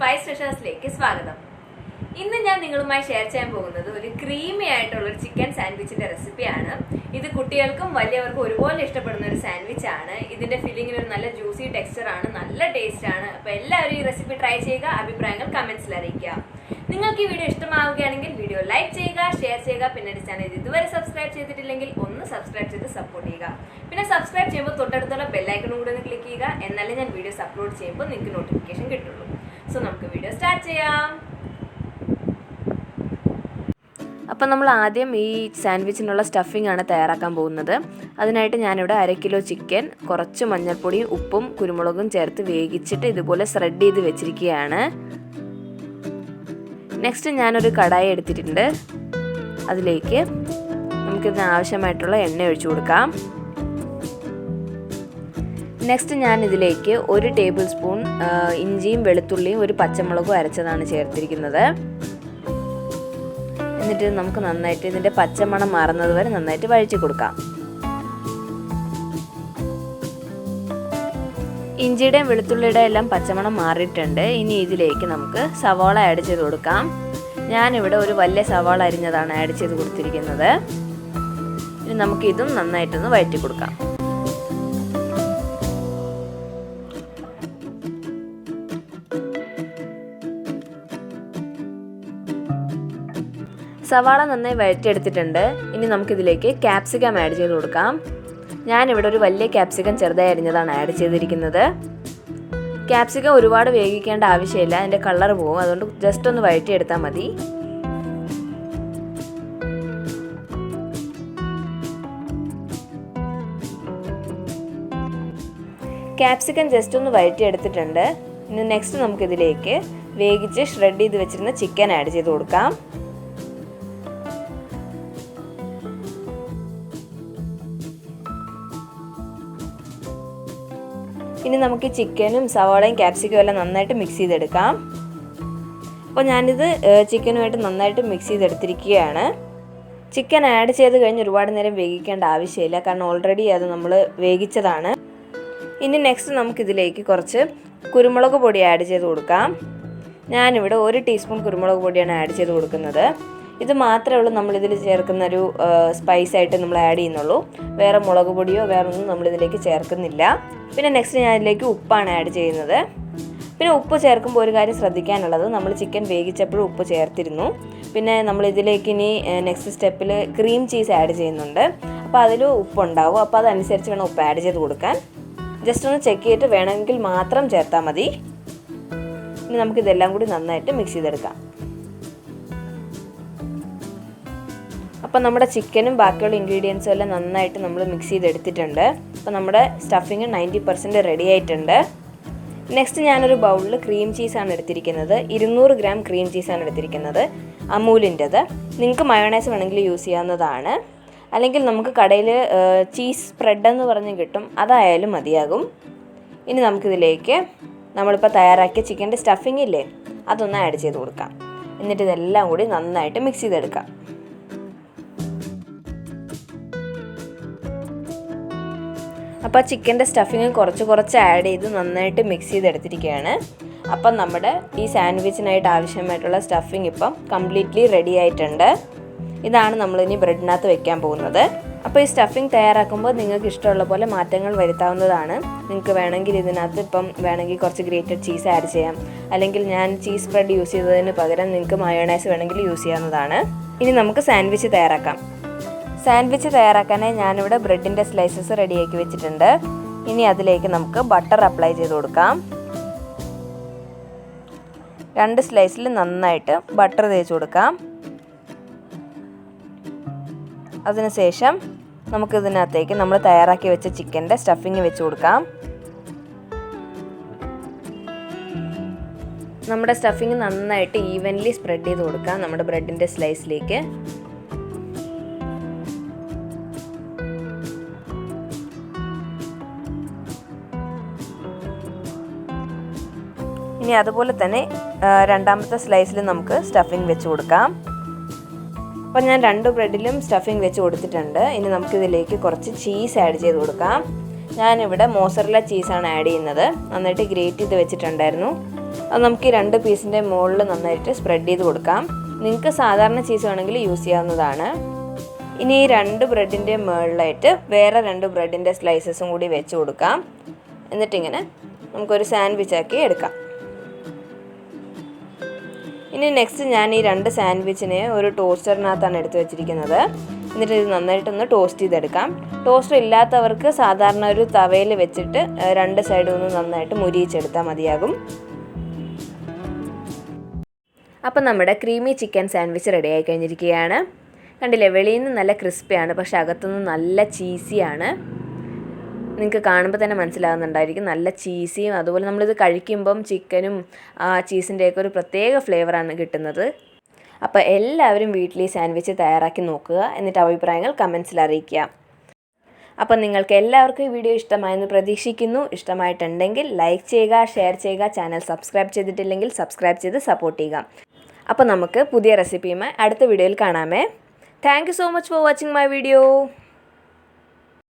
Spice ട്രഷേഴ്സിലേക്ക് സ്വാഗതം. ഇന്ന് ഞാൻ നിങ്ങളുമായി ഷെയർ ചെയ്യാൻ പോകുന്നത് ഒരു ക്രീമി ആയിട്ടുള്ള ഒരു ചിക്കൻ സാൻഡ്വിച്ചിന്റെ റെസിപ്പിയാണ്. ഇത് കുട്ടികൾക്കും വലിയവർക്കും ഒരുപോലെ ഇഷ്ടപ്പെടുന്ന ഒരു സാൻഡ്വിച്ച് ആണ്. ഇതിന്റെ ഫില്ലിങ്ങിന് ഒരു നല്ല ജ്യൂസി ടെക്സ്ചർ ആണ്, നല്ല ടേസ്റ്റ് ആണ്. അപ്പൊ എല്ലാവരും ഈ റെസിപ്പി ട്രൈ ചെയ്യുക, അഭിപ്രായങ്ങൾ കമന്റ്സിൽ അറിയിക്കുക. നിങ്ങൾക്ക് ഈ വീഡിയോ ഇഷ്ടമാവുകയാണെങ്കിൽ വീഡിയോ ലൈക്ക് ചെയ്യുക, ഷെയർ ചെയ്യുക. പിന്നെ ചാനൽ ഇതുവരെ സബ്സ്ക്രൈബ് ചെയ്തിട്ടില്ലെങ്കിൽ ഒന്ന് സബ്സ്ക്രൈബ് ചെയ്ത് സപ്പോർട്ട് ചെയ്യുക. പിന്നെ സബ്സ്ക്രൈബ് ചെയ്യുമ്പോൾ തൊട്ടടുത്തുള്ള ബെല്ലൈക്കണും കൂടെ ഒന്ന് ക്ലിക്ക് ചെയ്യുക. എന്നാലേ ഞാൻ വീഡിയോസ് അപ്ലോഡ് ചെയ്യുമ്പോൾ നിങ്ങൾക്ക് നോട്ടിഫിക്കേഷൻ കിട്ടുള്ളൂ. സോ നമുക്ക് വീഡിയോ സ്റ്റാർട്ട് ചെയ്യാം. അപ്പം നമ്മൾ ആദ്യം ഈ സാൻഡ്വിച്ചിനുള്ള സ്റ്റഫിംഗ് ആണ് തയ്യാറാക്കാൻ പോകുന്നത്. അതിനായിട്ട് ഞാനിവിടെ 1 കിലോ ചിക്കൻ കുറച്ച് മഞ്ഞൾപ്പൊടിയും ഉപ്പും കുരുമുളകും ചേർത്ത് വേവിച്ചിട്ട് ഇതുപോലെ ഷ്രെഡ് ചെയ്ത് വെച്ചിരിക്കുകയാണ്. നെക്സ്റ്റ് ഞാനൊരു കടായി എടുത്തിട്ടുണ്ട്. അതിലേക്ക് നമുക്കിതിന് ആവശ്യമായിട്ടുള്ള എണ്ണ ഒഴിച്ചു കൊടുക്കാം. നെക്സ്റ്റ് ഞാൻ ഇതിലേക്ക് 1 ടേബിൾ സ്പൂൺ ഇഞ്ചിയും വെളുത്തുള്ളിയും ഒരു പച്ചമുളകും അരച്ചതാണ് ചേർത്തിരിക്കുന്നത്. എന്നിട്ട് നമുക്ക് നന്നായിട്ട് ഇതിൻ്റെ പച്ചമണം മാറുന്നത് വരെ നന്നായിട്ട് വഴറ്റി കൊടുക്കാം. ഇഞ്ചിയുടെയും വെളുത്തുള്ളിയുടെയും എല്ലാം പച്ചമണം മാറിയിട്ടുണ്ട്. ഇനി ഇതിലേക്ക് നമുക്ക് സവാള ആഡ് ചെയ്ത് കൊടുക്കാം. ഞാനിവിടെ ഒരു വലിയ സവാള അരിഞ്ഞതാണ് ആഡ് ചെയ്ത് കൊടുത്തിരിക്കുന്നത്. ഇനി നമുക്ക് ഇതും നന്നായിട്ടൊന്ന് വഴറ്റി കൊടുക്കാം. സവാള നന്നായി വഴറ്റിയെടുത്തിട്ടുണ്ട്. ഇനി നമുക്കിതിലേക്ക് ക്യാപ്സിക്കം ആഡ് ചെയ്ത് കൊടുക്കാം. ഞാനിവിടെ ഒരു വലിയ ക്യാപ്സിക്കം ചെറുതായി അരിഞ്ഞതാണ് ആഡ് ചെയ്തിരിക്കുന്നത്. ക്യാപ്സിക്കം ഒരുപാട് വേവിക്കേണ്ട ആവശ്യമില്ല, അതിൻ്റെ കളർ പോകും. അതുകൊണ്ട് ജസ്റ്റ് ഒന്ന് വഴറ്റിയെടുത്താൽ മതി. ക്യാപ്സിക്കം ജസ്റ്റ് ഒന്ന് വഴറ്റിയെടുത്തിട്ടുണ്ട്. ഇനി നെക്സ്റ്റ് നമുക്കിതിലേക്ക് വേവിച്ച് ഷ്രെഡ് ചെയ്ത് വെച്ചിരുന്ന ചിക്കൻ ആഡ് ചെയ്ത് കൊടുക്കാം. ഇനി നമുക്ക് ചിക്കനും സവാളയും ക്യാപ്സിക്കും എല്ലാം നന്നായിട്ട് മിക്സ് ചെയ്തെടുക്കാം. അപ്പോൾ ഞാനിത് ചിക്കനുമായിട്ട് നന്നായിട്ട് മിക്സ് ചെയ്തെടുത്തിരിക്കുകയാണ്. ചിക്കൻ ആഡ് ചെയ്ത് കഴിഞ്ഞ് ഒരുപാട് നേരം വേവിക്കേണ്ട ആവശ്യമില്ല, കാരണം ഓൾറെഡി അത് നമ്മൾ വേവിച്ചതാണ്. ഇനി നെക്സ്റ്റ് നമുക്കിതിലേക്ക് കുറച്ച് കുരുമുളക് പൊടി ആഡ് ചെയ്ത് കൊടുക്കാം. ഞാനിവിടെ 1 ടീസ്പൂൺ കുരുമുളക് പൊടിയാണ് ആഡ് ചെയ്ത് കൊടുക്കുന്നത്. ഇത് മാത്രമേ ഉള്ളൂ നമ്മളിതിൽ ചേർക്കുന്നൊരു സ്പൈസായിട്ട് നമ്മൾ ആഡ് ചെയ്യുന്നുള്ളൂ. വേറെ മുളക് പൊടിയോ വേറെ ഒന്നും നമ്മളിതിലേക്ക് ചേർക്കുന്നില്ല. പിന്നെ നെക്സ്റ്റ് ഞാൻ ഇതിലേക്ക് ഉപ്പാണ് ആഡ് ചെയ്യുന്നത്. പിന്നെ ഉപ്പ് ചേർക്കുമ്പോൾ ഒരു കാര്യം ശ്രദ്ധിക്കാനുള്ളത്, നമ്മൾ ചിക്കൻ വേവിച്ചപ്പോഴും ഉപ്പ് ചേർത്തിരുന്നു. പിന്നെ നമ്മൾ ഇതിലേക്ക് ഇനി നെക്സ്റ്റ് സ്റ്റെപ്പിൽ ക്രീം ചീസ് ആഡ് ചെയ്യുന്നുണ്ട്. അപ്പോൾ അതിൽ ഉപ്പുണ്ടാവും. അപ്പോൾ അതനുസരിച്ച് വേണം ഉപ്പ് ആഡ് ചെയ്ത് കൊടുക്കാൻ. ജസ്റ്റ് ഒന്ന് ചെക്ക് ചെയ്തിട്ട് വേണമെങ്കിൽ മാത്രം ചേർത്താൽ മതി. ഇനി നമുക്കിതെല്ലാം കൂടി നന്നായിട്ട് മിക്സ് ചെയ്തെടുക്കാം. അപ്പോൾ നമ്മുടെ ചിക്കനും ബാക്കിയുള്ള ഇൻഗ്രീഡിയൻസും എല്ലാം നന്നായിട്ട് നമ്മൾ മിക്സ് ചെയ്തെടുത്തിട്ടുണ്ട്. അപ്പോൾ നമ്മുടെ സ്റ്റഫിങ് 90% റെഡി ആയിട്ടുണ്ട്. നെക്സ്റ്റ് ഞാനൊരു ബൗളിൽ ക്രീം ചീസാണ് എടുത്തിരിക്കുന്നത്. 200 ഗ്രാം ക്രീം ചീസാണ് എടുത്തിരിക്കുന്നത്, അമൂലിൻ്റെത്. നിങ്ങൾക്ക് മയോണൈസ് വേണമെങ്കിൽ യൂസ് ചെയ്യാവുന്നതാണ്. അല്ലെങ്കിൽ നമുക്ക് കടയിൽ ചീസ് സ്പ്രെഡ് എന്ന് പറഞ്ഞ് കിട്ടും, അതായാലും മതിയാകും. ഇനി നമുക്കിതിലേക്ക് നമ്മളിപ്പോൾ തയ്യാറാക്കിയ ചിക്കൻ്റെ സ്റ്റഫിങ് ഇല്ലേ, അതൊന്ന് ആഡ് ചെയ്ത് കൊടുക്കാം. എന്നിട്ട് ഇതെല്ലാം കൂടി നന്നായിട്ട് മിക്സ് ചെയ്തെടുക്കാം. അപ്പോൾ ചിക്കൻ്റെ സ്റ്റഫിങ് കുറച്ച് ആഡ് ചെയ്ത് നന്നായിട്ട് മിക്സ് ചെയ്തെടുത്തിരിക്കുകയാണ്. അപ്പം നമ്മുടെ ഈ സാൻഡ്വിച്ചിനായിട്ട് ആവശ്യമായിട്ടുള്ള സ്റ്റഫിങ് ഇപ്പം കംപ്ലീറ്റ്ലി റെഡി ആയിട്ടുണ്ട്. ഇതാണ് നമ്മളിനി ബ്രെഡിനകത്ത് വെക്കാൻ പോകുന്നത്. അപ്പോൾ ഈ സ്റ്റഫിങ് തയ്യാറാക്കുമ്പോൾ നിങ്ങൾക്ക് ഇഷ്ടമുള്ള പോലെ മാറ്റങ്ങൾ വരുത്താവുന്നതാണ്. നിങ്ങൾക്ക് വേണമെങ്കിൽ ഇതിനകത്ത് ഇപ്പം വേണമെങ്കിൽ കുറച്ച് ഗ്രേറ്റഡ് ചീസ് ആഡ് ചെയ്യാം. അല്ലെങ്കിൽ ഞാൻ ചീസ് സ്പ്രെഡ് യൂസ് ചെയ്തതിന് പകരം നിങ്ങൾക്ക് മയോണൈസ് വേണമെങ്കിൽ യൂസ് ചെയ്യാവുന്നതാണ്. ഇനി നമുക്ക് സാൻഡ്വിച്ച് തയ്യാറാക്കാം. സാൻഡ്വിച്ച് തയ്യാറാക്കാനായി ഞാനിവിടെ ബ്രെഡിൻ്റെ സ്ലൈസസ് റെഡിയാക്കി വെച്ചിട്ടുണ്ട്. ഇനി അതിലേക്ക് നമുക്ക് ബട്ടർ അപ്ലൈ ചെയ്ത് കൊടുക്കാം. 2 സ്ലൈസിൽ നന്നായിട്ട് ബട്ടർ തേച്ച് കൊടുക്കാം. അതിനുശേഷം നമുക്കിതിനകത്തേക്ക് നമ്മൾ തയ്യാറാക്കി വെച്ച ചിക്കൻ്റെ സ്റ്റഫിങ് വെച്ച് കൊടുക്കാം. നമ്മുടെ സ്റ്റഫിങ് നന്നായിട്ട് ഈവൻലി സ്പ്രെഡ് ചെയ്ത് കൊടുക്കാം നമ്മുടെ ബ്രെഡിൻ്റെ സ്ലൈസിലേക്ക്. ഇനി അതുപോലെ തന്നെ രണ്ടാമത്തെ സ്ലൈസിൽ നമുക്ക് സ്റ്റഫിങ് വെച്ച് കൊടുക്കാം. അപ്പോൾ ഞാൻ 2 ബ്രെഡിലും സ്റ്റഫിങ് വെച്ച് കൊടുത്തിട്ടുണ്ട്. ഇനി നമുക്കിതിലേക്ക് കുറച്ച് ചീസ് ആഡ് ചെയ്ത് കൊടുക്കാം. ഞാനിവിടെ മോസറല്ല ചീസാണ് ആഡ് ചെയ്യുന്നത്. നന്നായിട്ട് ഗ്രേറ്റ് ചെയ്ത് വെച്ചിട്ടുണ്ടായിരുന്നു. അത് നമുക്ക് ഈ 2 പീസിൻ്റെ മുകളിൽ നന്നായിട്ട് സ്പ്രെഡ് ചെയ്ത് കൊടുക്കാം. നിങ്ങൾക്ക് സാധാരണ ചീസ് വേണമെങ്കിൽ യൂസ് ചെയ്യാവുന്നതാണ്. ഇനി ഈ 2 ബ്രെഡിൻ്റെ മുകളിലായിട്ട് വേറെ 2 ബ്രെഡിൻ്റെ സ്ലൈസസും കൂടി വെച്ച് കൊടുക്കാം. എന്നിട്ടിങ്ങനെ നമുക്കൊരു സാൻഡ്വിച്ച് ആക്കി എടുക്കാം. ഇനി നെക്സ്റ്റ് ഞാൻ ഈ 2 സാൻഡ്വിച്ചിനെ ഒരു ടോസ്റ്ററിനകത്താണ് എടുത്ത് വെച്ചിരിക്കുന്നത്. എന്നിട്ട് ഇത് നന്നായിട്ടൊന്ന് ടോസ്റ്റ് ചെയ്തെടുക്കാം. ടോസ്റ്റർ ഇല്ലാത്തവർക്ക് സാധാരണ ഒരു തവയിൽ വെച്ചിട്ട് 2 സൈഡും ഒന്ന് നന്നായിട്ട് മുരിയിച്ചെടുത്താൽ മതിയാകും. അപ്പം നമ്മുടെ ക്രീമി ചിക്കൻ സാൻഡ്വിച്ച് റെഡി ആയി കഴിഞ്ഞിരിക്കുകയാണ്. കണ്ടില്ലേ, വെളിയിൽ നിന്ന് നല്ല ക്രിസ്പിയാണ്, പക്ഷേ അകത്തുനിന്ന് നല്ല ചീസിയാണ്. നിങ്ങൾക്ക് കാണുമ്പോൾ തന്നെ മനസ്സിലാകുന്നുണ്ടായിരിക്കും, നല്ല ചീസിയും അതുപോലെ നമ്മളിത് കഴിക്കുമ്പം ചിക്കനും ചീസിൻ്റെയൊക്കെ ഒരു പ്രത്യേക ഫ്ലേവറാണ് കിട്ടുന്നത്. അപ്പോൾ എല്ലാവരും വീട്ടിൽ ഈ സാൻഡ്വിച്ച് തയ്യാറാക്കി നോക്കുക. എന്നിട്ട് അഭിപ്രായങ്ങൾ കമൻസിൽ അറിയിക്കുക. അപ്പോൾ നിങ്ങൾക്ക് എല്ലാവർക്കും ഈ വീഡിയോ ഇഷ്ടമായെന്ന് പ്രതീക്ഷിക്കുന്നു. ഇഷ്ടമായിട്ടുണ്ടെങ്കിൽ ലൈക്ക് ചെയ്യുക, ഷെയർ ചെയ്യുക. ചാനൽ സബ്സ്ക്രൈബ് ചെയ്തിട്ടില്ലെങ്കിൽ സബ്സ്ക്രൈബ് ചെയ്ത് സപ്പോർട്ട് ചെയ്യുക. അപ്പോൾ നമുക്ക് പുതിയ റെസിപ്പിയുമായി അടുത്ത വീഡിയോയിൽ കാണാമേ. Thank you so much for watching my video.